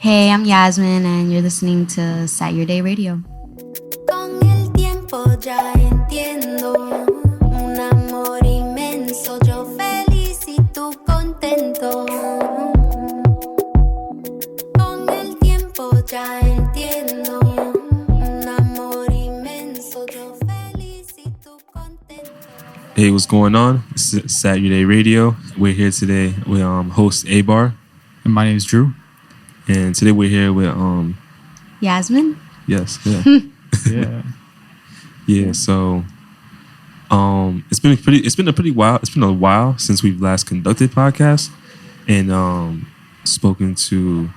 Hey, I'm Yasmin, and you're listening to Satyourday Radio. Con el tiempo ya entiendo un amor inmenso, yo feliz y tú contento. Con el tiempo ya entiendo un amor inmenso, yo feliz y tú contento. Hey, what's going on? This is Satyourday Radio. We're here today with host A-Bar. And my name is Drew. And today we're here with Yasmin? yes, yeah. Yeah. Yeah, so it's been a while since we've last conducted podcasts and spoken to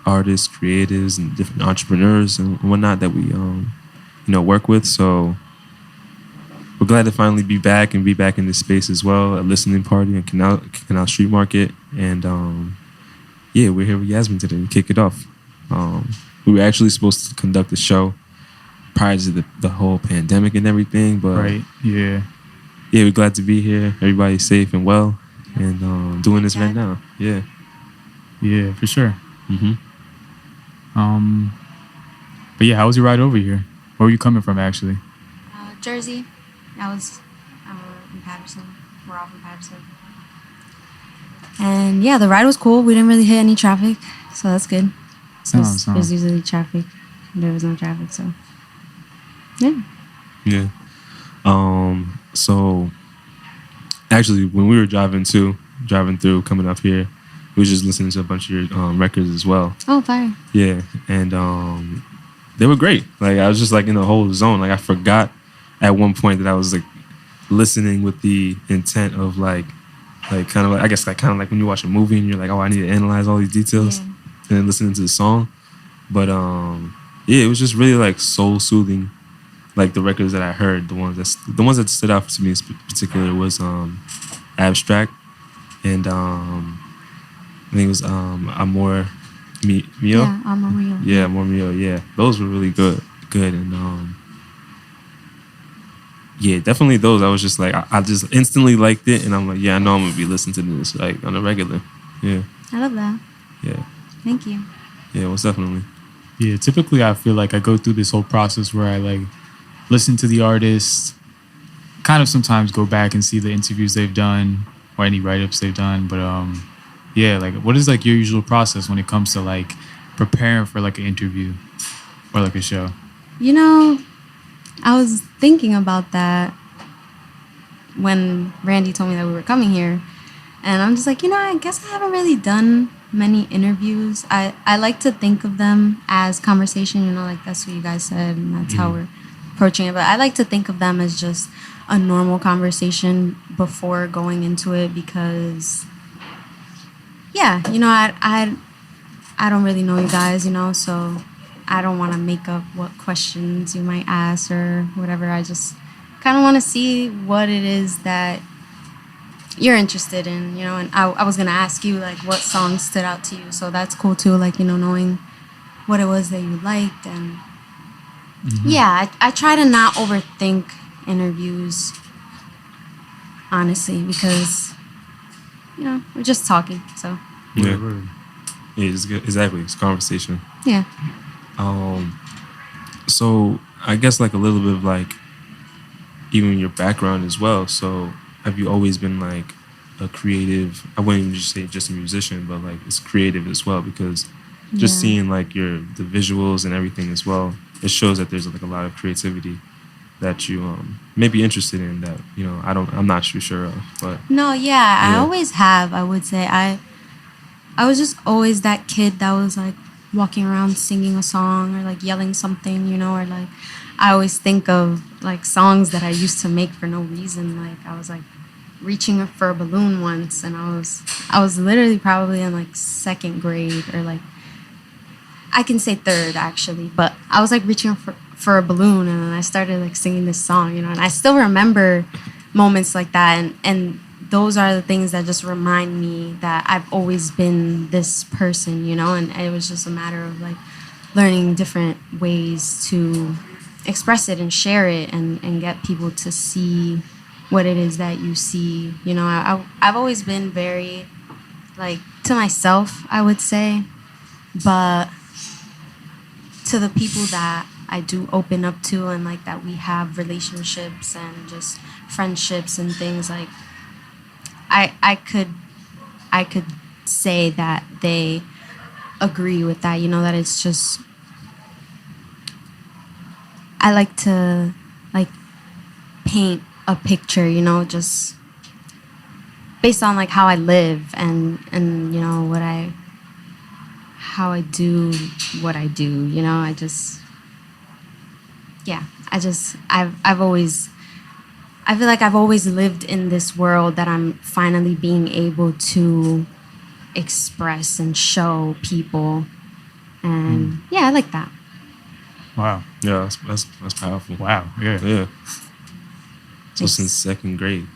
artists, creatives, and different entrepreneurs and whatnot that we work with. So we're glad to finally be back in this space as well at Listening Party and Canal Street Market. And yeah, we're here with Yasmin today to kick it off. We were actually supposed to conduct the show prior to the whole pandemic and everything, but Right. Yeah. yeah, we're glad to be here. Everybody's safe and well, and doing this right now. Yeah. Yeah, for sure. Mm-hmm. But yeah, how was your ride over here? Where were you coming from, actually? Jersey. I was in Patterson. We're off in Patterson. And yeah, the ride was cool. We didn't really hit any traffic, so that's good. There's usually traffic. There was no traffic, so yeah. Yeah. So actually, when we were driving through, coming up here, we was just listening to a bunch of your records as well. Oh, fire. Yeah, and they were great. Like I was just like in the whole zone. Like I forgot at one point that I was like listening with the intent of like kind of like I guess like kind of like when you watch a movie and you're like, oh, I need to analyze all these details, Yeah. and then listening to the song. But yeah, it was just really like soul soothing. Like the records that I heard, the ones that stood out to me in particular was Abstract and I think it was Amor Mio. Yeah, Amor Mio. Yeah, Amor Mio. Yeah, those were really good, and yeah, definitely those. I was just like, I just instantly liked it, and I'm like, yeah, I know I'm gonna be listening to this like on a regular. Yeah, I love that. yeah, Thank you. yeah, most definitely. Yeah, typically I feel like I go through this whole process where I like listen to the artist, kind of sometimes go back and see the interviews they've done or any write-ups they've done. But yeah, like what is like your usual process when it comes to like preparing for like an interview or like a show? You know, I was thinking about that when Randy told me that we were coming here. And I'm just like, I guess I haven't really done many interviews. I like to think of them as conversation, like that's what you guys said, and that's how we're approaching it. But I like to think of them as just a normal conversation before going into it because, yeah, I don't really know you guys, so I don't want to make up what questions you might ask or whatever. I just kind of want to see what it is that you're interested in, and I was going to ask you, like, what songs stood out to you. So that's cool, too, like, knowing what it was that you liked. And, yeah, I try to not overthink interviews, honestly, because, we're just talking, so. Yeah, Word. yeah, it's good. Exactly, it's conversation. Yeah. So I guess like a little bit of like even your background as well. So have you always been like a creative? I wouldn't even just say just a musician, but like it's creative as well because just seeing like the visuals and everything as well, it shows that there's like a lot of creativity that you may be interested in that I'm not too sure of. But No, yeah, I always have. I would say I was just always that kid that was like walking around singing a song or like yelling something, or like I always think of like songs that I used to make for no reason. Like I was like reaching for a balloon once, and I was literally probably in like second grade or like I can say third actually, but I was like reaching for a balloon, and then I started like singing this song, and I still remember moments like that, and those are the things that just remind me that I've always been this person, and it was just a matter of like learning different ways to express it and share it and get people to see what it is that you see. I've always been very like to myself, I would say, But to the people that I do open up to and like that we have relationships and just friendships and things, like I could say that they agree with that, you know, that it's just I like to like paint a picture, you know, just based on like how I live and you know how I do what I do, you know. I've always I feel like I've always lived in this world that I'm finally being able to express and show people. And yeah, I like that. Wow. Yeah, that's powerful. Wow. Yeah. Yeah. So Thanks. since second grade,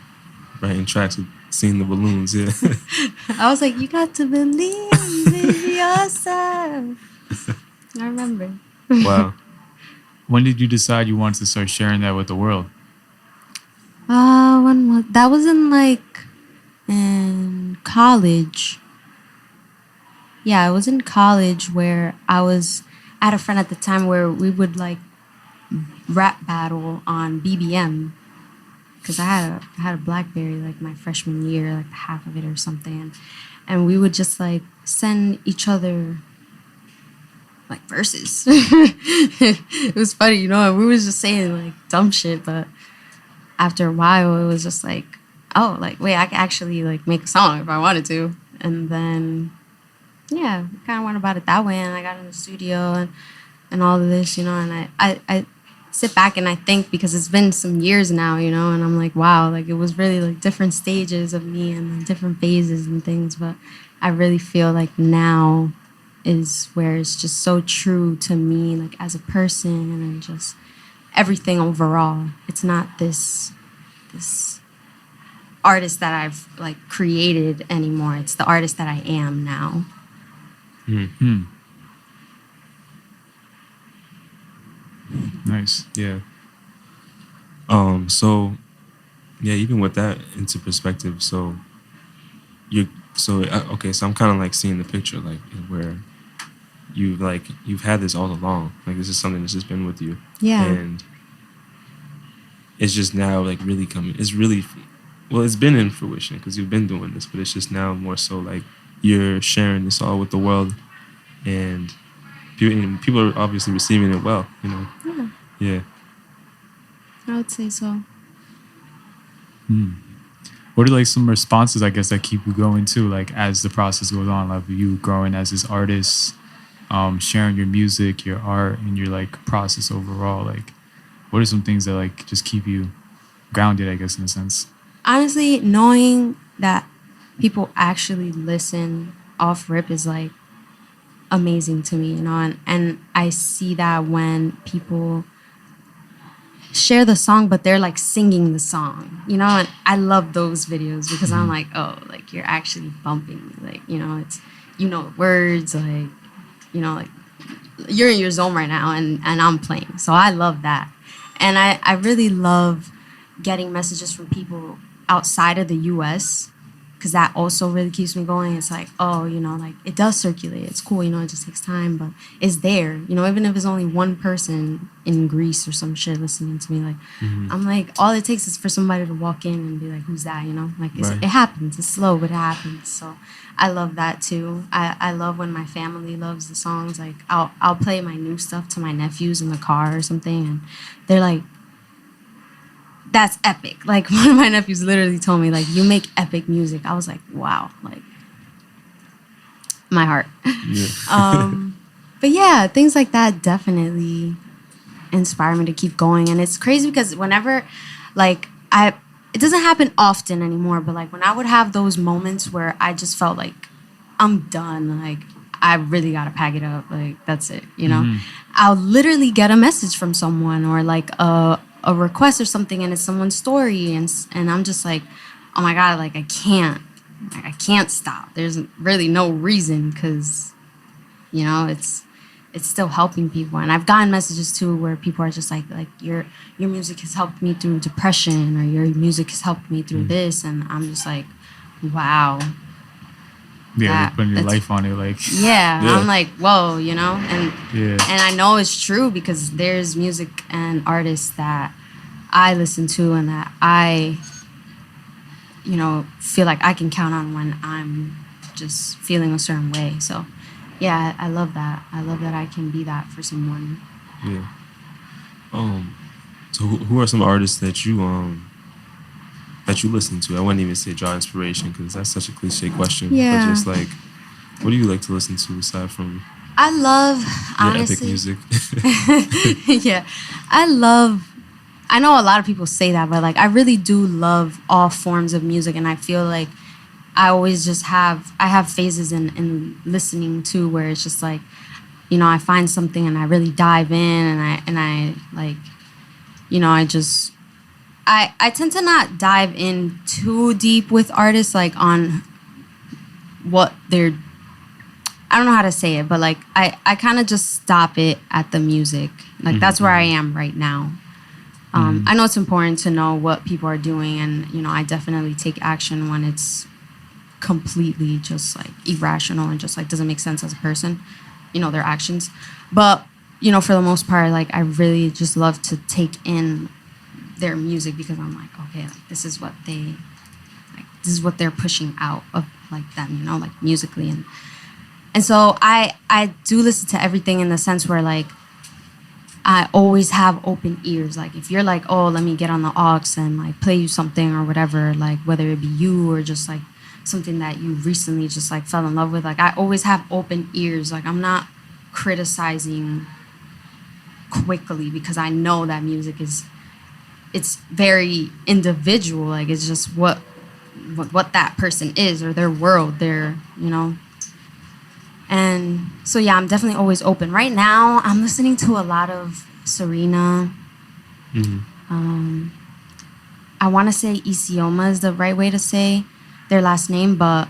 writing tracks with seeing the balloons. Yeah. I was like, you got to believe in yourself. I remember. Wow. When did you decide you wanted to start sharing that with the world? That was in college. Yeah, I was in college where I had a friend at the time where we would like rap battle on BBM because I had a BlackBerry like my freshman year, like half of it or something, and we would just like send each other like verses. It was funny, you know, and we was just saying like dumb shit, but after a while it was just like, oh, like wait, I could actually like make a song if I wanted to. And then yeah, kind of went about it that way, and I got in the studio and all of this, you know, and I sit back and I think, because it's been some years now, you know, and I'm like, wow, like it was really like different stages of me and different phases and things, but I really feel like now is where it's just so true to me, like as a person and just everything overall. It's not this artist that I've like created anymore. It's the artist that I am now. Hmm. Nice. Yeah. So yeah, even with that into perspective, so okay, so I'm kind of like seeing the picture like where you've had this all along, like this is something that's just been with you. Yeah. And it's just now like really coming, it's really, well, it's been in fruition because you've been doing this, but it's just now more so like you're sharing this all with the world, and people are obviously receiving it well, you know. Yeah. I would say so. What are like some responses, I guess, that keep you going too, like as the process goes on, like you growing as this artist, sharing your music, your art, and your like process overall? Like, what are some things that like just keep you grounded, I guess, in a sense? Honestly, knowing that people actually listen off rip is like amazing to me, you know, and I see that when people share the song but they're like singing the song, you know, and I love those videos because I'm like, oh, like you're actually bumping me, like, you know, it's, you know, the words, like, you know, like you're in your zone right now and I'm playing, so I love that. And I really love getting messages from people outside of the US, because that also really keeps me going. It's like, oh, you know, like it does circulate. It's cool, you know, it just takes time, but it's there, you know, even if it's only one person in Greece or some shit listening to me, like, I'm like, all it takes is for somebody to walk in and be like, who's that, you know? Like, Right. it happens. It's slow, but it happens. So I love that too. I love when my family loves the songs. Like, I'll play my new stuff to my nephews in the car or something, and they're like, that's epic. Like, one of my nephews literally told me, like, you make epic music. I was like, wow, like, my heart. Yeah. But yeah, things like that definitely inspire me to keep going. And it's crazy because whenever, like, it doesn't happen often anymore, but like when I would have those moments where I just felt like I'm done, like I really gotta pack it up, like that's it, you know. I'll literally get a message from someone or like a request or something, and it's someone's story, and I'm just like, oh my god, like I can't stop. There's really no reason, because you know it's still helping people. And I've gotten messages too where people are just like your music has helped me through depression, or your music has helped me through this, and I'm just like, wow, Yeah, that you're putting your it's- life on it. Like, Yeah, Yeah. I'm like, whoa, you know, yeah. and I know it's true because there's music and artists that I listen to and that I, you know, feel like I can count on when I'm just feeling a certain way. So, yeah, I love that. I love that I can be that for someone. Yeah. So who are some artists that you listen to? I wouldn't even say draw inspiration because that's such a cliche question. Yeah. But just like, what do you like to listen to aside from I love, your honestly. epic music? Yeah, I know a lot of people say that, but like I really do love all forms of music, and I feel like I always just I have phases in listening to where it's just like, you know, I find something and I really dive in and I like, you know, I tend to not dive in too deep with artists like on what they're, I don't know how to say it, but like I kind of just stop it at the music. Like that's where I am right now. I know it's important to know what people are doing, and you know I definitely take action when it's completely just like irrational and just like doesn't make sense as a person, you know, their actions. But you know, for the most part, like I really just love to take in their music because I'm like, okay, like this is what they're pushing out of like them, you know, like musically, and so I do listen to everything in the sense where like I always have open ears. Like if you're like, oh, let me get on the aux and like play you something or whatever, like whether it be you or just like something that you recently just like fell in love with, like I always have open ears. Like I'm not criticizing quickly because I know that music it's very individual. Like it's just what that person is or their world, their, you know. And so, yeah, I'm definitely always open. Right now, I'm listening to a lot of Serena. I want to say Isioma is the right way to say their last name, but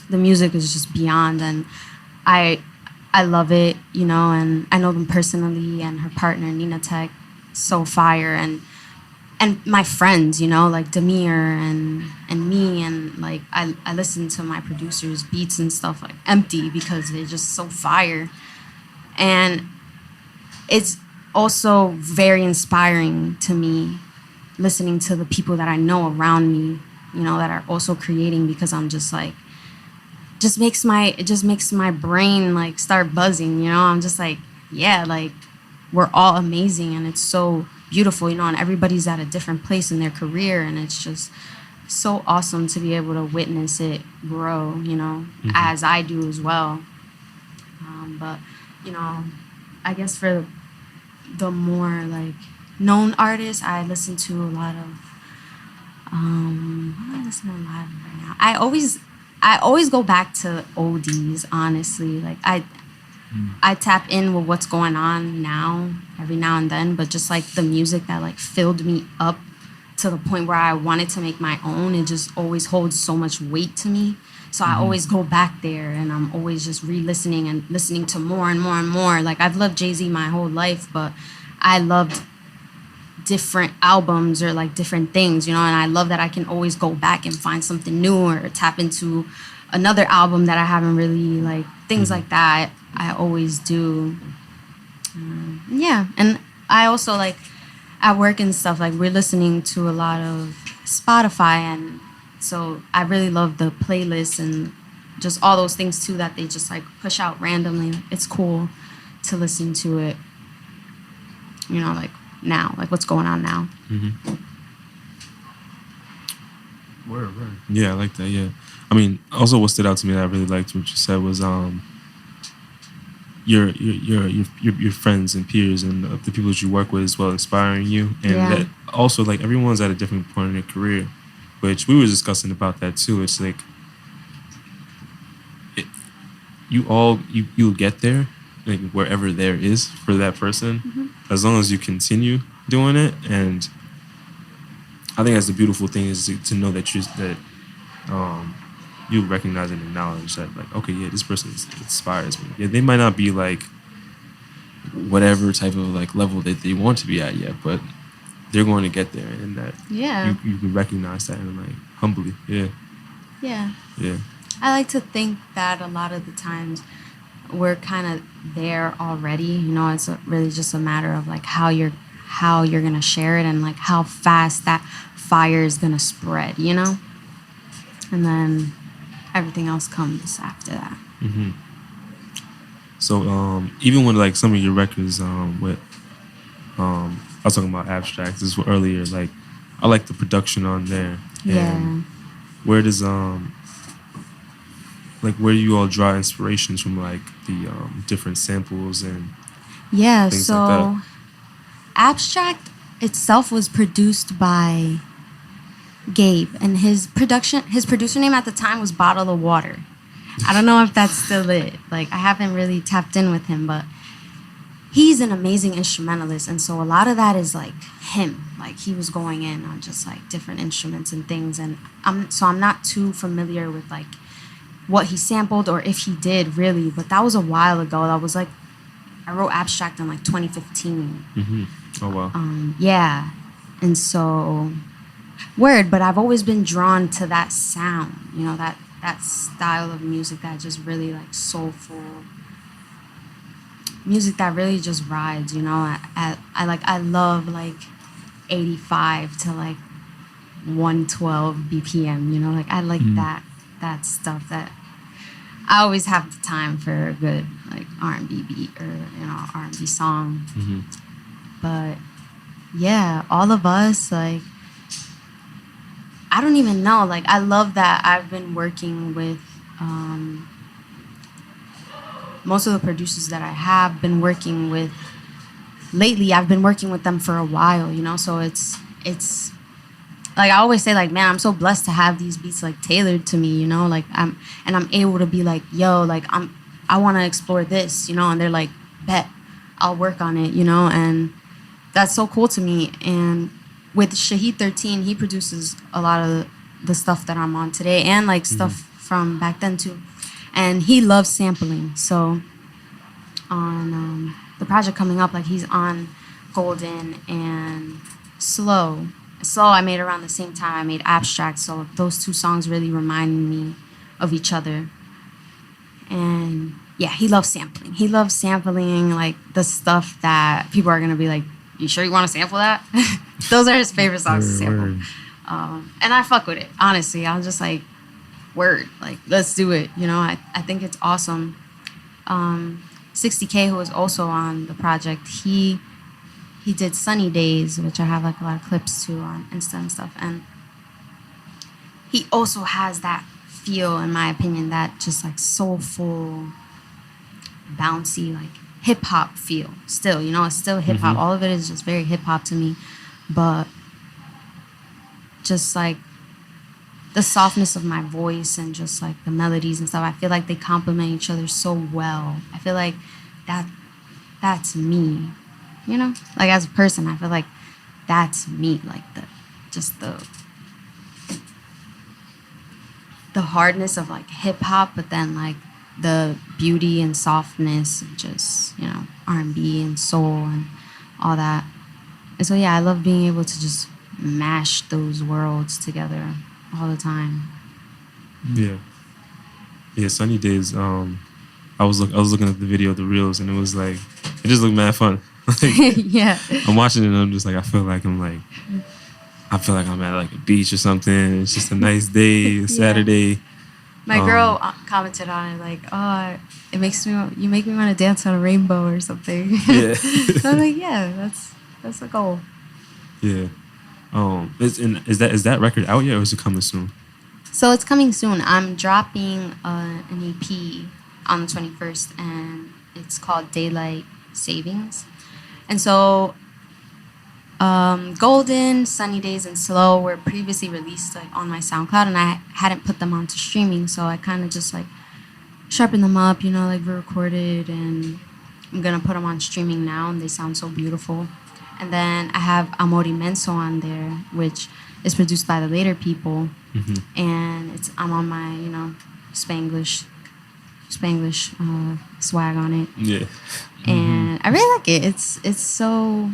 the music is just beyond. And I love it, you know, and I know them personally, and her partner, Nina Tech, so fire. And my friends, you know, like Demir and me, and like I listen to my producers' beats and stuff like empty because they're just so fire. And it's also very inspiring to me listening to the people that I know around me, you know, that are also creating, because I'm just like, it just makes my brain like start buzzing, you know. I'm just like, yeah, like we're all amazing and it's so beautiful, you know, and everybody's at a different place in their career, and it's just so awesome to be able to witness it grow, you know, as I do as well. But, you know, I guess for the more like known artists, I listen to a lot of, what do I listen to a lot of right now? I always go back to oldies, honestly. Like I tap in with what's going on now every now and then, but just like the music that like filled me up to the point where I wanted to make my own, it just always holds so much weight to me. So I always go back there, and I'm always just re-listening and listening to more and more and more. Like I've loved Jay-Z my whole life, but I loved different albums or like different things, you know, and I love that I can always go back and find something new or tap into another album that I haven't really like, things like that. I always do. Yeah, and I also like at work and stuff, like we're listening to a lot of Spotify, and so I really love the playlists and just all those things too that they just like push out randomly. It's cool to listen to it, you know, like now, like what's going on now. Word. Yeah, I like that. Yeah, I mean, also what stood out to me that I really liked what you said was your friends and peers and the people that you work with as well inspiring you, and that also like everyone's at a different point in their career, which we were discussing about that too. It's like you'll get there, like wherever there is for that person, as long as you continue doing it. And I think that's the beautiful thing, is to know that you recognize and acknowledge that, like, okay, yeah, this person inspires me. Yeah, they might not be like whatever type of like level that they want to be at yet, but they're going to get there, and that you can recognize that and like humbly, yeah. I like to think that a lot of the times we're kind of there already. You know, it's really just a matter of like how you're gonna share it and like how fast that fire is gonna spread. You know, and then everything else comes after that. So even when like some of your records with I was talking about abstracts this was earlier, like I like the production on there. Yeah. And where does like where do you all draw inspirations from, like the different samples and Yeah, things so like that? Abstract itself was produced by Gabe, and his producer name at the time was Bottle of Water. I don't know if that's still it. Like, I haven't really tapped in with him, but he's an amazing instrumentalist, and so a lot of that is like him. Like, he was going in on just like different instruments and things, and I'm not too familiar with like what he sampled or if he did really, but that was a while ago. That was like I wrote Abstract in like 2015. Oh wow. Yeah, and so word, but I've always been drawn to that sound, you know, that style of music that just really like soulful music that really just rides, you know. I love like 85 to like 112 BPM, you know, like I like that stuff. That I always have the time for a good like R&B beat or, you know, R&B song. But yeah, all of us, like, I don't even know. Like, I love that I've been working with most of the producers that I have been working with lately. I've been working with them for a while, you know. So it's like I always say, like, man, I'm so blessed to have these beats like tailored to me, you know. Like I'm able to be like, yo, like I want to explore this, you know. And they're like, bet, I'll work on it, you know. And that's so cool to me. And with Shahid 13, he produces a lot of the stuff that I'm on today and like stuff from back then too. And he loves sampling. So on the project coming up, like he's on Golden and Slow. Slow I made around the same time I made Abstract. So those two songs really remind me of each other. And yeah, he loves sampling. He loves sampling like the stuff that people are going to be like, you sure you want to sample that? Those are his favorite songs to sample. And I fuck with it, honestly. I'm just like, word, like, let's do it. You know, I think it's awesome. 60K, who was also on the project, he did Sunny Days, which I have like a lot of clips to on Insta and stuff. And he also has that feel, in my opinion, that just like soulful, bouncy, like hip hop feel still, you know. It's still hip hop. All of it is just very hip hop to me, but just like the softness of my voice and just like the melodies and stuff, I feel like they complement each other so well. I feel like that's me, you know, like as a person. I feel like that's me, like the hardness of like hip hop, but then like the beauty and softness of just, you know, R&B and soul and all that. And so yeah, I love being able to just mash those worlds together all the time. Yeah, Sunny Days. I was looking at the video, the reels, and it was like, it just looked mad fun. Like, Yeah. I'm watching it and I'm just like, I feel like I'm at like a beach or something. It's just a nice day, Saturday. My girl commented on it like, "Oh, you make me want to dance on a rainbow or something." Yeah. So I'm like, yeah, that's the goal. Yeah. Is that record out yet, or is it coming soon? So it's coming soon. I'm dropping an EP on the 21st, and it's called Daylight Savings. And so Golden, Sunny Days, and Slow were previously released like on my SoundCloud, and I hadn't put them onto streaming, so I kind of just like sharpened them up, you know, like re-recorded, and I'm gonna put them on streaming now, and they sound so beautiful. And then I have Amor Inmenso on there, which is produced by the Later People, and I'm on my, you know, Spanglish swag on it. Yeah. And I really like it. It's so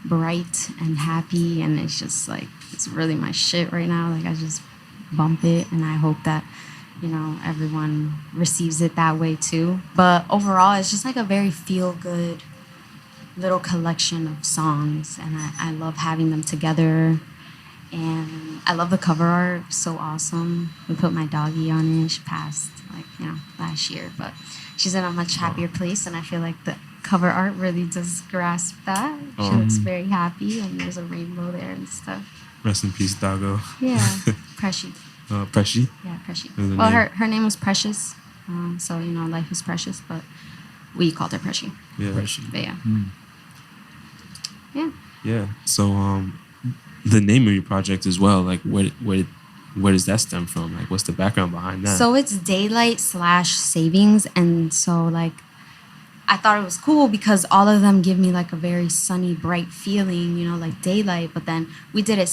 bright and happy, and it's just like, it's really my shit right now. Like, I just bump it, and I hope that everyone receives it that way too. But overall, it's just like a very feel good little collection of songs, and I love having them together. And I love the cover art, so awesome. We put my doggy on it. She passed last year, but she's in a much happier place, and I feel like the cover art really does grasp that. She looks very happy, and there's a rainbow there and stuff. Rest in peace, doggo. Yeah, Preci. Preci? Yeah, Preci. Her Well, name? her name was Precious, so life is precious, but we called her Preci. Yeah. But yeah. Yeah. Yeah. So the name of your project as well, like where does that stem from? Like what's the background behind that? So it's daylight / savings, and so like I thought it was cool because all of them give me like a very sunny, bright feeling, like daylight. But then we did it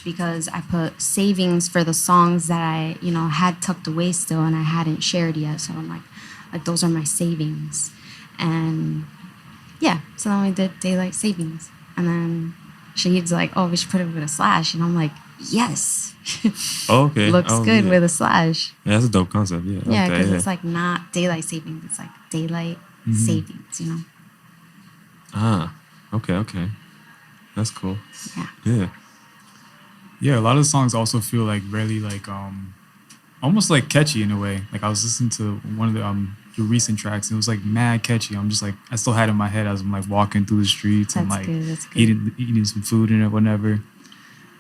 / because I put savings for the songs that I, had tucked away still and I hadn't shared yet. So I'm like those are my savings. And yeah, so then we did daylight savings. And then Shahid's like, oh, we should put it with a / And I'm like, yes. Oh, okay. Looks good with a / Yeah, that's a dope concept. Yeah. Yeah, Okay, because it's like not daylight savings. It's like daylight savings, Ah, okay. That's cool. Yeah. Yeah. Yeah, a lot of the songs also feel like really like almost like catchy in a way. Like I was listening to one of the your recent tracks and it was like mad catchy. I'm just like I still had it in my head as I'm like walking through the streets and That's like good, that's good. eating some food and whatever.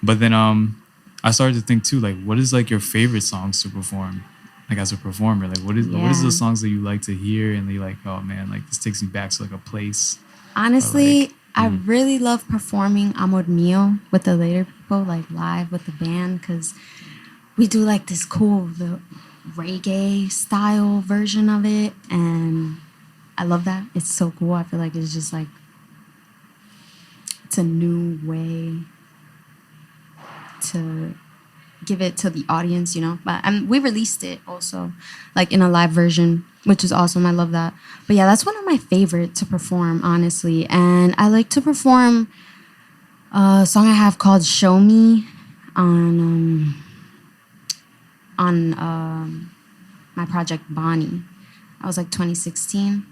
But then I started to think too, like what is like your favorite songs to perform? Like as a performer, like what is Yeah. the songs that you like to hear and you're like, oh man, like this takes me back to like a place. Honestly, I really love performing Amor Mio with the later people, like live with the band, because we do like this cool the reggae style version of it, and I love that. It's so cool. I feel like it's just like it's a new way to give it to the audience, But we released it also, like in a live version, which is awesome. I love that. But yeah, that's one of my favorite to perform, honestly. And I like to perform a song I have called "Show Me" on my project Bonnie. That was like 2016.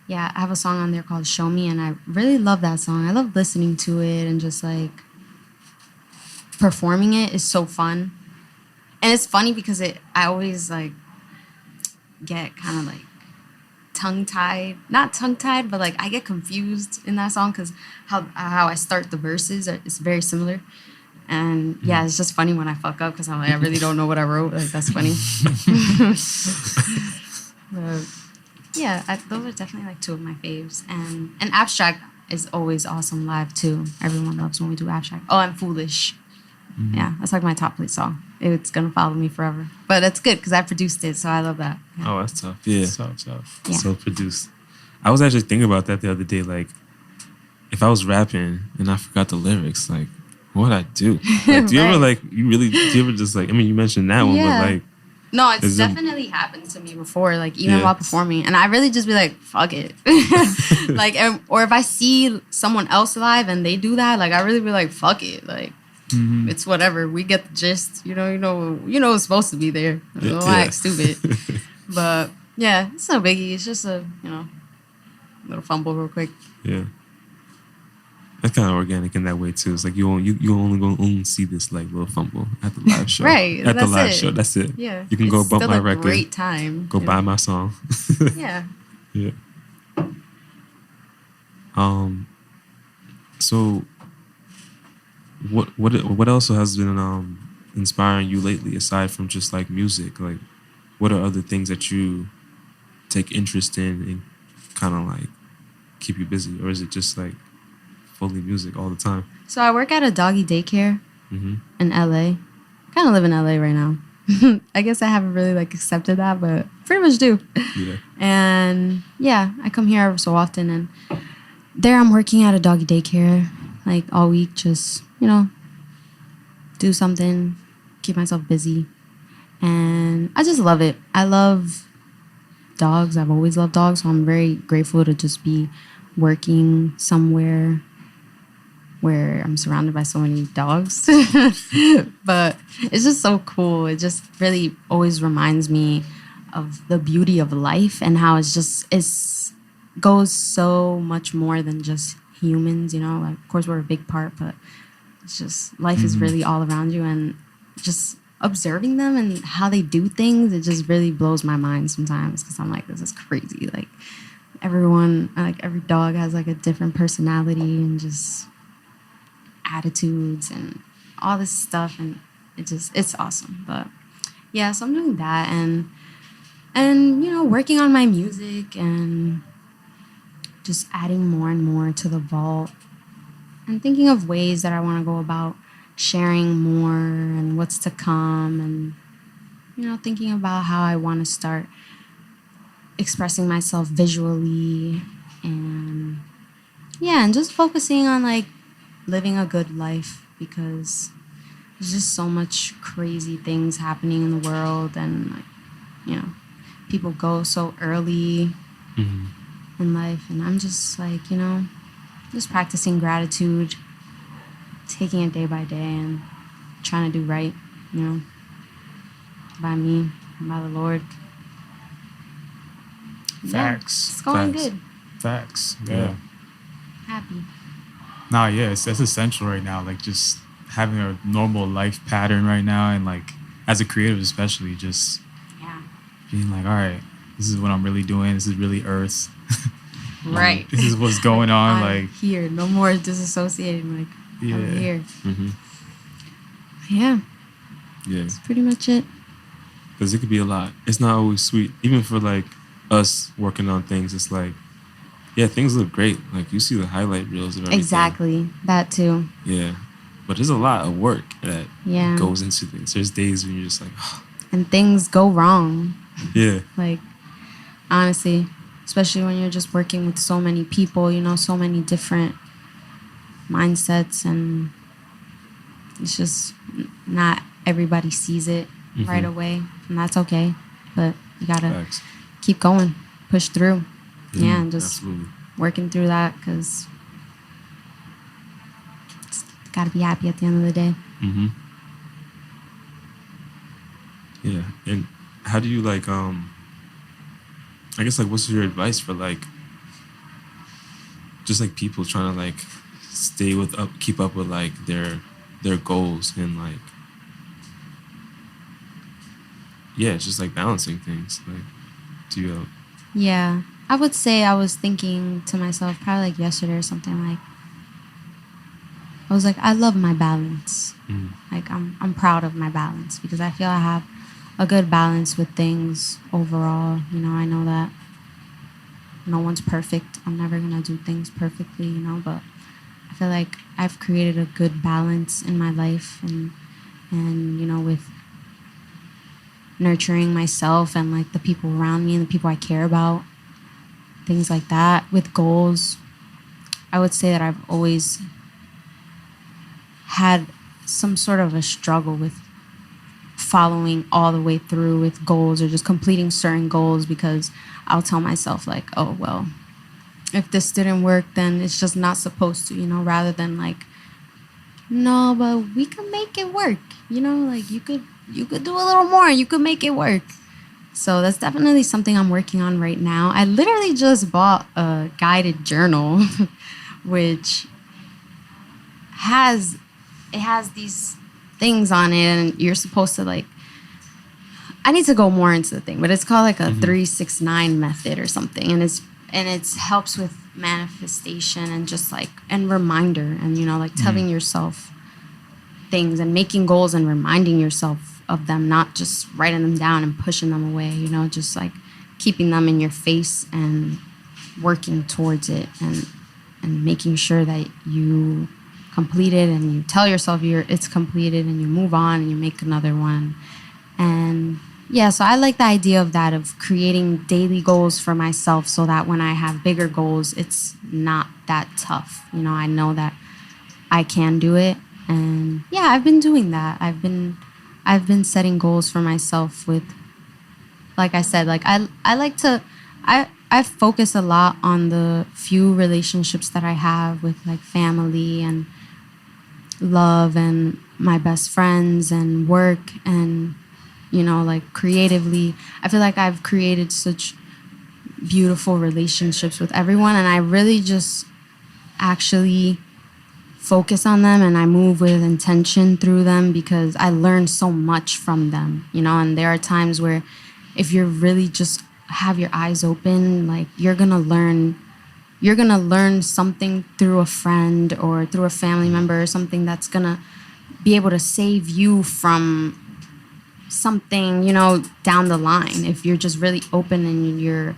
Yeah, I have a song on there called "Show Me," and I really love that song. I love listening to it and just like performing it is so fun. And it's funny because I always like get kind of like not tongue-tied, but like I get confused in that song because how I start the verses is very similar. And yeah, it's just funny when I fuck up because I'm like, I really don't know what I wrote. Like, that's funny. But yeah, those are definitely like two of my faves. And Abstract is always awesome live too. Everyone loves when we do Abstract. Oh, and Foolish. Yeah, that's like my top place song. It's gonna follow me forever. But it's good because I produced it, so I love that. Yeah. Oh, that's tough. Yeah. Tough. Yeah. So produced. I was actually thinking about that the other day. Like, if I was rapping and I forgot the lyrics, like, what'd I do? Like, do you ever Right. do you ever just like? I mean, you mentioned that one, Yeah. but like, No, it's Is it- definitely happened to me before, like even Yeah. while performing. And I really just be like, fuck it. Like, or if I see someone else live and they do that, like I really be like, fuck it. Like, it's whatever. We get the gist. You know it's supposed to be there. Don't Yeah. act stupid. But yeah, it's no biggie. It's just a, little fumble real quick. yeah, that's kind of organic in that way too. It's like you only gonna see this like little fumble at the live show. Right, At the that's live it. show, that's it. Yeah. You can go It's bump still my a record. Great time. Go buy my song. Yeah. Yeah. So what else has been inspiring you lately aside from just like music? Like, what are other things that you take interest in and kind of like keep you busy, or is it just like fully music all the time? So I work at a doggy daycare Mm-hmm. in LA. Kind of live in LA right now. I guess I haven't really like accepted that, but pretty much do. Yeah. And yeah, I come here every so often, and there I'm working at a doggy daycare like all week, just, do something, keep myself busy. And I just love it. I love dogs. I've always loved dogs, so I'm very grateful to just be working somewhere where I'm surrounded by so many dogs. But it's just so cool. It just really always reminds me of the beauty of life and how it's goes so much more than just humans, you know. Like, of course, we're a big part, but it's just life is really all around you, and just observing them and how they do things, it just really blows my mind sometimes because I'm like, this is crazy. Like everyone, like every dog has like a different personality and just attitudes and all this stuff, and it's awesome. But yeah, so I'm doing that and you know, working on my music and just adding more and more to the vault and thinking of ways that I want to go about sharing more and what's to come, and you know, thinking about how I want to start expressing myself visually, and yeah, and just focusing on like living a good life, because there's just so much crazy things happening in the world, and like, you know, people go so early in life, and I'm just like, you know, just practicing gratitude, taking it day by day and trying to do right, you know, by me and by the Lord. Facts. Yeah, it's going Facts. good. Facts. Yeah. Yeah. Happy. Nah, yeah, that's essential right now. Like just having a normal life pattern right now, and like as a creative especially, just Yeah. being like, all right, this is what I'm really doing. This is really Earth. Right. This is what's going on. I'm Like, here. No more disassociating. Like, yeah. I'm here. Mm-hmm. Yeah. Yeah. That's pretty much it. Because it could be a lot. It's not always sweet. Even for like us working on things, it's like, yeah, things look great. Like you see the highlight reels of everything. Exactly. That too. Yeah. But there's a lot of work that Yeah. goes into things. There's days when you're just like, And things go wrong. yeah. Like, honestly, especially when you're just working with so many people, you know, so many different mindsets, and it's just not everybody sees it right away, and that's okay. But you gotta Facts. keep going, push through. Yeah, and just Absolutely. working through that, because it's gotta be happy at the end of the day. Mm-hmm. Yeah. And how do you like, I guess like what's your advice for like just like people trying to like keep up with like their goals, and like yeah, it's just like balancing things. Like do you Yeah, I would say I was thinking to myself probably like yesterday or something, like I was like, I love my balance. Like I'm proud of my balance, because I feel I have a good balance with things overall. You know, I know that no one's perfect. I'm never gonna do things perfectly, you know, but I feel like I've created a good balance in my life, and you know, with nurturing myself and like the people around me and the people I care about, things like that. With goals, I would say that I've always had some sort of a struggle with following all the way through with goals, or just completing certain goals, because I'll tell myself like, oh well, if this didn't work, then it's just not supposed to, you know, rather than like, no, but we can make it work, you know, like you could do a little more, you could make it work. So that's definitely something I'm working on right now. I literally just bought a guided journal which has these things on it, and you're supposed to like, I need to go more into the thing, but it's called like a 369 method or something, and it's helps with manifestation and just like, and reminder, and you know, like telling yourself things and making goals and reminding yourself of them, not just writing them down and pushing them away, you know, just like keeping them in your face and working towards it, and making sure that you complete it, and you tell yourself it's completed, and you move on and you make another one. And yeah, so I like the idea of that, of creating daily goals for myself, so that when I have bigger goals, it's not that tough. You know, I know that I can do it. And yeah, I've been doing that. I've been setting goals for myself with, like I said, like I like to, I focus a lot on the few relationships that I have with like family and love and my best friends and work and, like creatively. I feel like I've created such beautiful relationships with everyone, and I really just actually focus on them and I move with intention through them because I learn so much from them, and there are times where if you're really just have your eyes open, like you're gonna learn something through a friend or through a family member or something that's gonna be able to save you from something, down the line if you're just really open and you're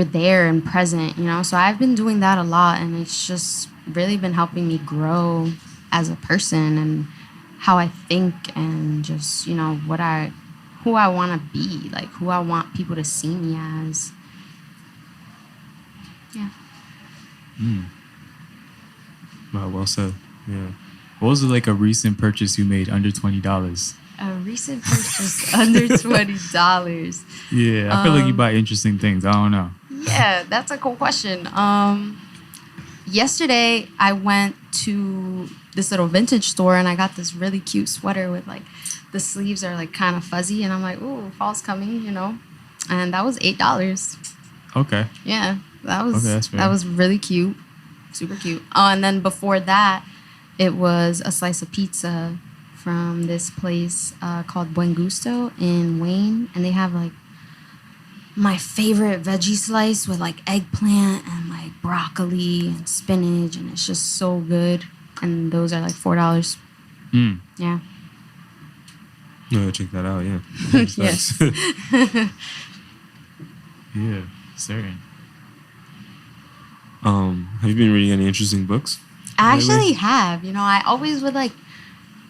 there and present, So I've been doing that a lot, and it's just really been helping me grow as a person and how I think and just, who I want to be, like who I want people to see me as. Yeah. Wow, well said. Yeah. What was like a recent purchase you made under $20? A recent purchase under $20. Yeah, I feel like you buy interesting things. I don't know. Yeah, that's a cool question. Yesterday I went to this little vintage store and I got this really cute sweater with like the sleeves are like kind of fuzzy, and I'm like, ooh, fall's coming, and that was $8. Okay. Yeah, that was Okay, that's fair. that was really cute, super cute. Oh, and then before that, it was a slice of pizza from this place called Buen Gusto in Wayne, and they have like my favorite veggie slice with like eggplant and like broccoli and spinach, and it's just so good. And those are like $4. Yeah. No, check that out. Yeah. Yes. Yeah, certain. Have you been reading any interesting books? I actually have. I always would like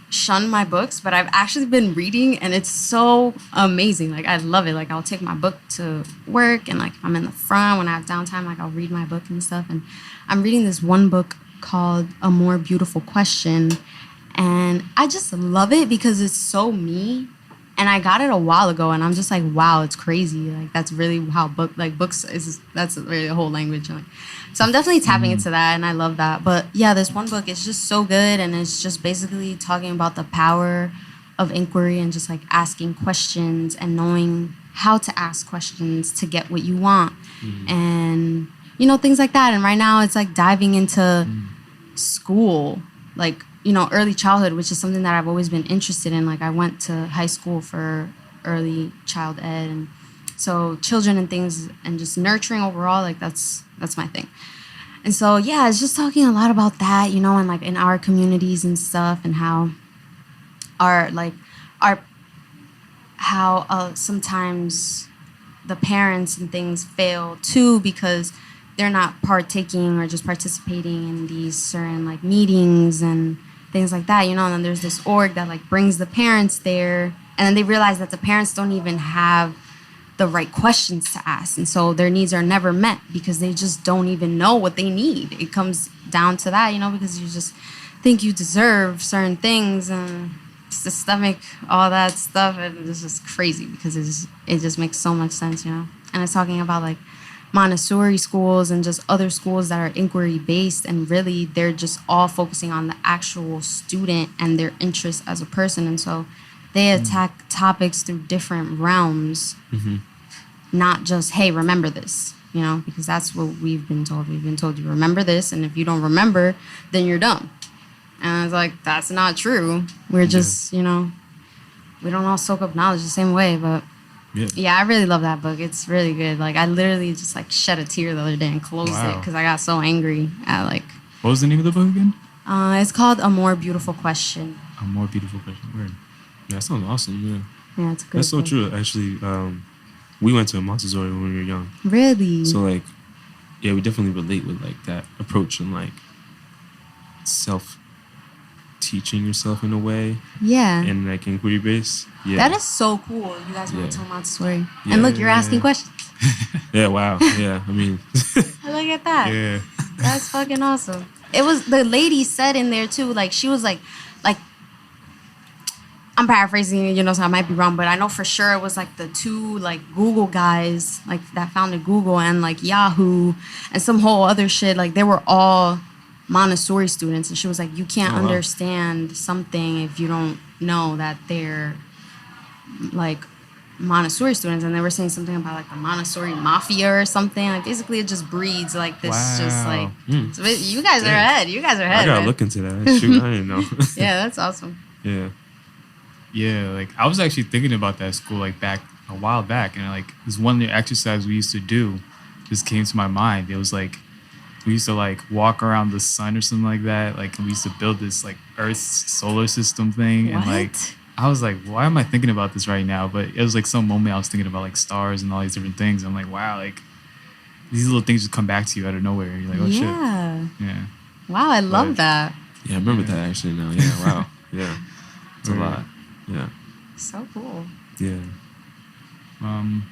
shun my books, but I've actually been reading, and it's so amazing. Like I love it. Like I'll take my book to work, and like if I'm in the front when I have downtime, like I'll read my book and stuff. And I'm reading this one book called A More Beautiful Question, and I just love it because it's so me. And I got it a while ago, and I'm just like, wow, it's crazy. Like that's really how books is. That's really the whole language. Like, so I'm definitely tapping into that, and I love that. But yeah, this one book is just so good, and it's just basically talking about the power of inquiry and just like asking questions and knowing how to ask questions to get what you want, and things like that. And right now, it's like diving into school, like. Early childhood, which is something that I've always been interested in. Like I went to high school for early child ed, and so children and things and just nurturing overall, like that's my thing. And so yeah, it's just talking a lot about that, and like in our communities and stuff, and how sometimes the parents and things fail too because they're not partaking or just participating in these certain like meetings and things like that, and then there's this org that like brings the parents there, and then they realize that the parents don't even have the right questions to ask, and so their needs are never met because they just don't even know what they need. It comes down to that, because you just think you deserve certain things, and systemic, all that stuff, and it's just crazy because it just makes so much sense, And it's talking about like Montessori schools and just other schools that are inquiry based, and really they're just all focusing on the actual student and their interests as a person, and so they attack topics through different realms, not just, hey, remember this, because that's what we've been told. We've been told you remember this, and if you don't remember, then you're dumb. And I was like, that's not true. We're just, we don't all soak up knowledge the same way, but yeah, I really love that book. It's really good. Like I literally just like shed a tear the other day and closed it because I got so angry at like. What was the name of the book again? It's called A More Beautiful Question. A More Beautiful Question. Word. Yeah, that sounds awesome. Yeah. Yeah, it's good. That's so true. Actually, we went to Montessori when we were young. Really? So like, yeah, we definitely relate with like that approach and like teaching yourself in a way. Yeah. And like inquiry based. Yeah. That is so cool. You guys went to Montessori. Yeah, And look, you're asking questions. Yeah, wow. Yeah, I mean. Look at that. Yeah. That's fucking awesome. It was, the lady said in there too, like she was like, I'm paraphrasing, so I might be wrong, but I know for sure it was like the two like Google guys, like that founded Google, and like Yahoo and some whole other shit. Like they were all Montessori students, and she was like, you can't Oh, wow. understand something if you don't know that they're like Montessori students. And they were saying something about like the Montessori mafia or something. Like basically it just breeds like this just like Wow. so you guys are Damn. ahead. You guys are I ahead. gotta man. look into that. Shoot, I didn't know. Yeah, that's awesome. Yeah. Yeah, like I was actually thinking about that school like back a while back, and like this one exercise we used to do just came to my mind. It was like we used to like walk around the sun or something like that. Like we used to build this like Earth's solar system thing, and like What? I was like, why am I thinking about this right now? But it was like some moment I was thinking about like stars and all these different things. I'm like, wow, like these little things just come back to you out of nowhere. You're like, oh Yeah. shit, yeah. Wow, I love But- that. Yeah, I remember that actually now. Yeah, wow. Yeah. It's a Right. lot. Yeah. So cool. Yeah. Um,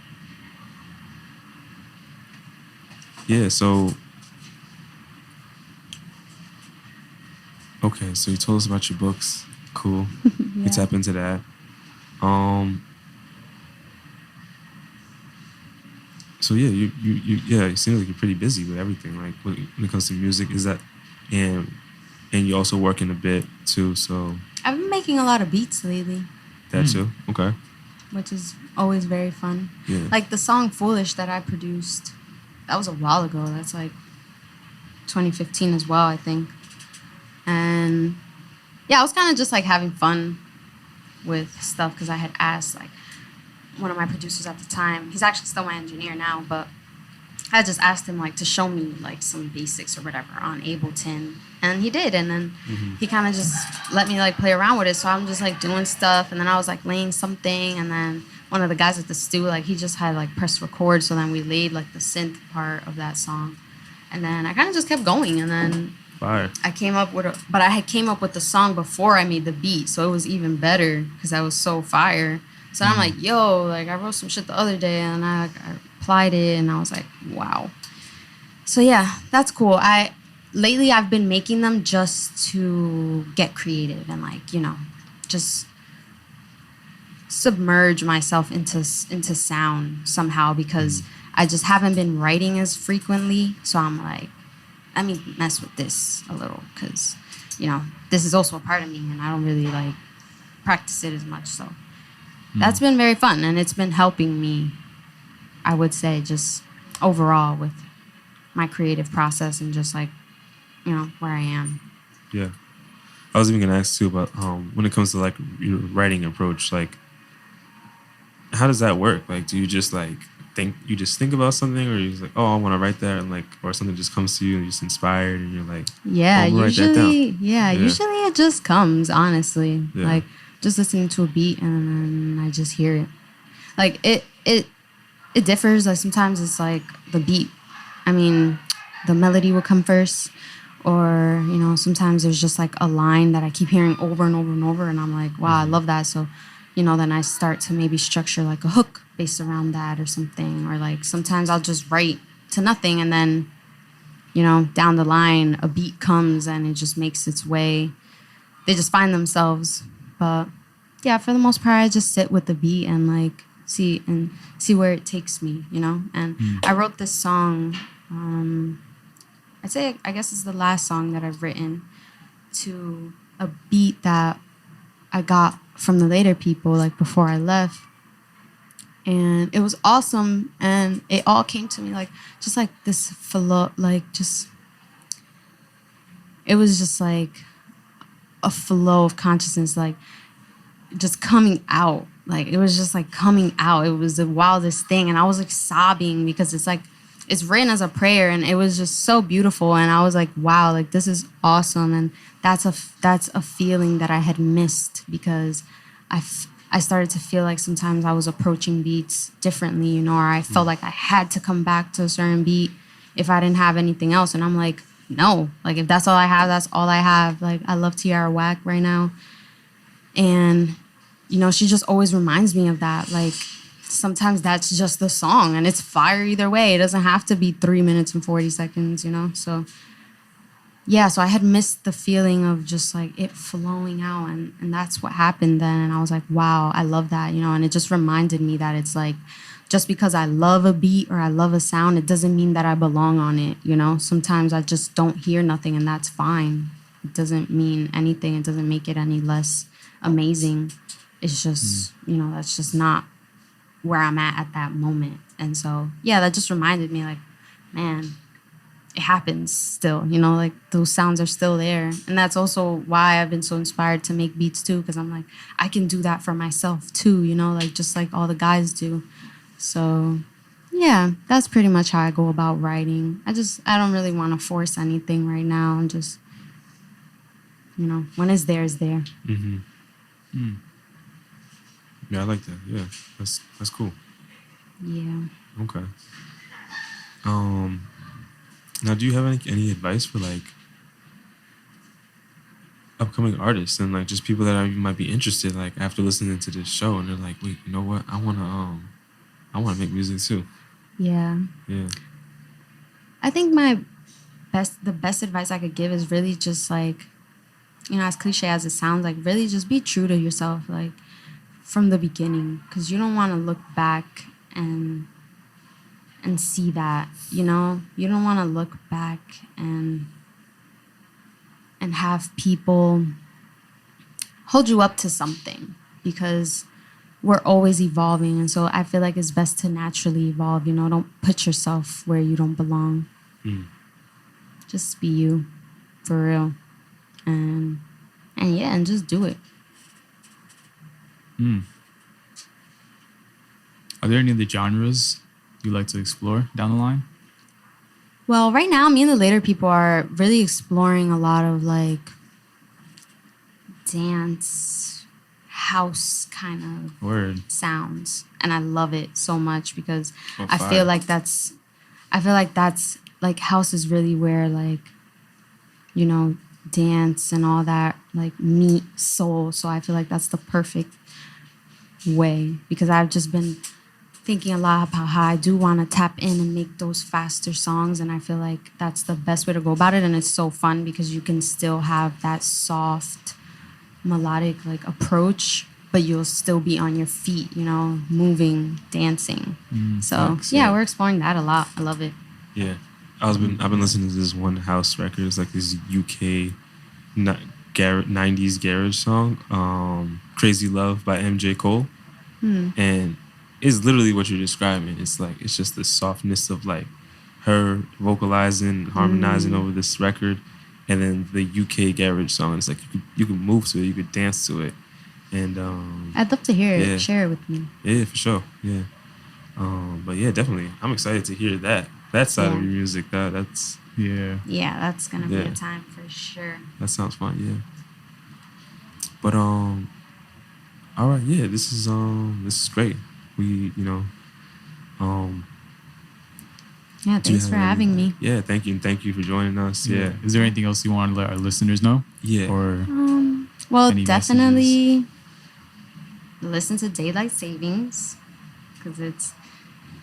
Yeah, so okay, so you told us about your books. Cool. Yeah. You tap into that. So yeah, you seem like you're pretty busy with everything. Like when it comes to music, is that and you also working a bit too, so I've been making a lot of beats lately, that too. Okay. which is always very fun. Yeah. Like the song Foolish that I produced, that was a while ago. That's like 2015 as well, I think. And yeah, I was kind of just like having fun with stuff because I had asked like one of my producers at the time. He's actually still my engineer now, but I just asked him like to show me like some basics or whatever on Ableton, and he did. And then he kind of just let me like play around with it. So I'm just like doing stuff, and then I was like laying something, and then one of the guys at the stew, like he just had like press record. So then we laid like the synth part of that song, and then I kind of just kept going, and then Fire. I came up with but I had came up with the song before I made the beat, so it was even better because I was so fire. So I'm like, yo, like I wrote some shit the other day, and I applied it, and I was like, wow. So yeah, that's cool. Lately I've been making them just to get creative and like, you know, just submerge myself into sound somehow because I just haven't been writing as frequently. So I'm like, let me mess with this a little because, you know, this is also a part of me and I don't really like practice it as much. So that's been very fun and it's been helping me, I would say, just overall with my creative process and just like, you know, where I am. Yeah. I was even gonna ask too about when it comes to like your writing approach, like how does that work? Like do you just like think about something, or you're just like, oh, I want to write that, and like, or something just comes to you and you're just inspired and you're like, Yeah, oh, I'm gonna write that down. usually it just comes, honestly. Yeah. Like just listening to a beat and then I just hear it. Like it differs. Like sometimes it's like the beat. I mean, the melody will come first, or you know, sometimes there's just like a line that I keep hearing over and over and over, and I'm like, wow, I love that. So, you know, then I start to maybe structure like a hook based around that or something, or like sometimes I'll just write to nothing, and then, you know, down the line a beat comes and it just makes its way. They just find themselves. But yeah, for the most part, I just sit with the beat and like see where it takes me, you know. And I wrote this song. I'd say I guess it's the last song that I've written to a beat that I got from the later people, like before I left. And it was awesome, and it all came to me like just like this flow, like just it was just like a flow of consciousness, like just coming out. Like it was just like coming out. It was the wildest thing, and I was like sobbing because it's like it's written as a prayer, and it was just so beautiful. And I was like, wow, like this is awesome, and that's a feeling that I had missed because I started to feel like sometimes I was approaching beats differently, you know, or I felt like I had to come back to a certain beat if I didn't have anything else. And I'm like, no, like if that's all I have, that's all I have. Like I love Tiara Whack right now. And, you know, she just always reminds me of that. Like sometimes that's just the song and it's fire either way. It doesn't have to be 3 minutes and 40 seconds, you know? So yeah, so I had missed the feeling of just like it flowing out, and that's what happened then. And I was like, wow, I love that, you know. And it just reminded me that it's like just because I love a beat or I love a sound, it doesn't mean that I belong on it, you know? Sometimes I just don't hear nothing, and that's fine. It doesn't mean anything. It doesn't make it any less amazing. It's just, you know, that's just not where I'm at that moment. And so, yeah, that just reminded me, like, man, it happens still, you know, like those sounds are still there. And that's also why I've been so inspired to make beats too, because I'm like, I can do that for myself too, you know, like just like all the guys do. So yeah, that's pretty much how I go about writing. I don't really want to force anything right now. I'm just, you know, when it's there, it's there. Yeah, I like that. Yeah, that's cool. Yeah. Okay. Now, do you have any advice for like upcoming artists and like just people that might be interested, like after listening to this show and they're like, wait, you know what? I wanna make music too. Yeah. Yeah. I think the best advice I could give is really just like, you know, as cliche as it sounds, like really just be true to yourself, like from the beginning, because you don't want to look back and see that, you know, you don't want to look back and have people hold you up to something, because we're always evolving. And so I feel like it's best to naturally evolve, you know, don't put yourself where you don't belong. Just be you for real. And yeah, and just do it. Are there any of the genres you like to explore down the line? Well, right now, me and the Later people are really exploring a lot of like dance, house kind of Word. sounds, and I love it so much because Oh, I fire. feel like that's like house is really where, like, you know, dance and all that like meet soul. So I feel like that's the perfect way, because I've just been thinking a lot about how I do want to tap in and make those faster songs, and I feel like that's the best way to go about it. And it's so fun because you can still have that soft melodic like approach, but you'll still be on your feet, you know, moving, dancing. So facts, yeah, yeah. we're exploring that a lot. I love it. Yeah. I've been listening to this one house record. It's like this UK 90s garage song, Crazy Love by MJ Cole. And it's literally what you're describing. It's like, it's just the softness of like her vocalizing, harmonizing over this record, and then the UK garage song. It's like you could move to it, you could dance to it, and I'd love to hear it. yeah. Share it with me. yeah, for sure, yeah. But yeah, definitely, I'm excited to hear that side of Yeah. your music. That's Yeah. Yeah, that's gonna be Yeah. a time for sure. that sounds fun, yeah. But all right, yeah, this is great. We Yeah, do you thanks have for having any- me. Yeah, thank you for joining us. Yeah, Is there anything else you want to let our listeners know? yeah. Or Well, Any definitely listen to Daylight Savings, because it's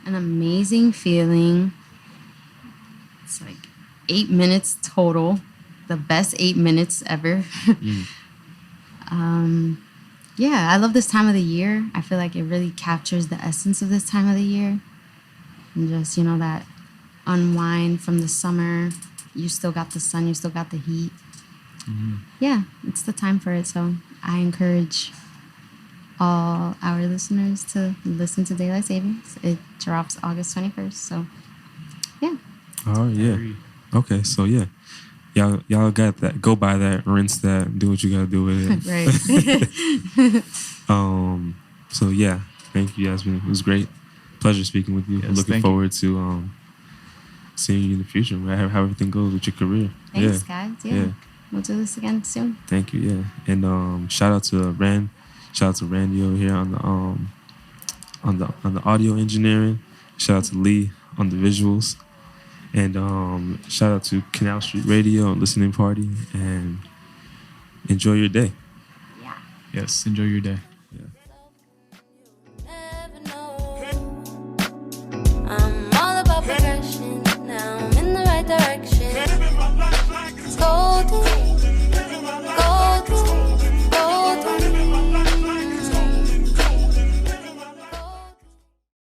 an amazing feeling. It's like 8 minutes total, the best 8 minutes ever. Yeah, I love this time of the year. I feel like it really captures the essence of this time of the year. And just, you know, that unwind from the summer. You still got the sun, you still got the heat. Yeah, it's the time for it. So I encourage all our listeners to listen to Daylight Savings. It drops August 21st. So, yeah. All right, yeah. Okay, so yeah, y'all got that. Go buy that, rinse that, do what you gotta do with it. Right. So yeah, thank you, Yasmin. It was great. Pleasure speaking with you. Yes, Looking thank forward to seeing you in the future. How everything goes with your career. Thanks, yeah. guys. Yeah. We'll do this again soon. Thank you. Yeah, and shout out to Randy over here on the audio engineering. Shout out to Lee on the visuals, and shout out to Canal Street Radio and Listening Party. And enjoy your day. Yeah. yes, enjoy your day.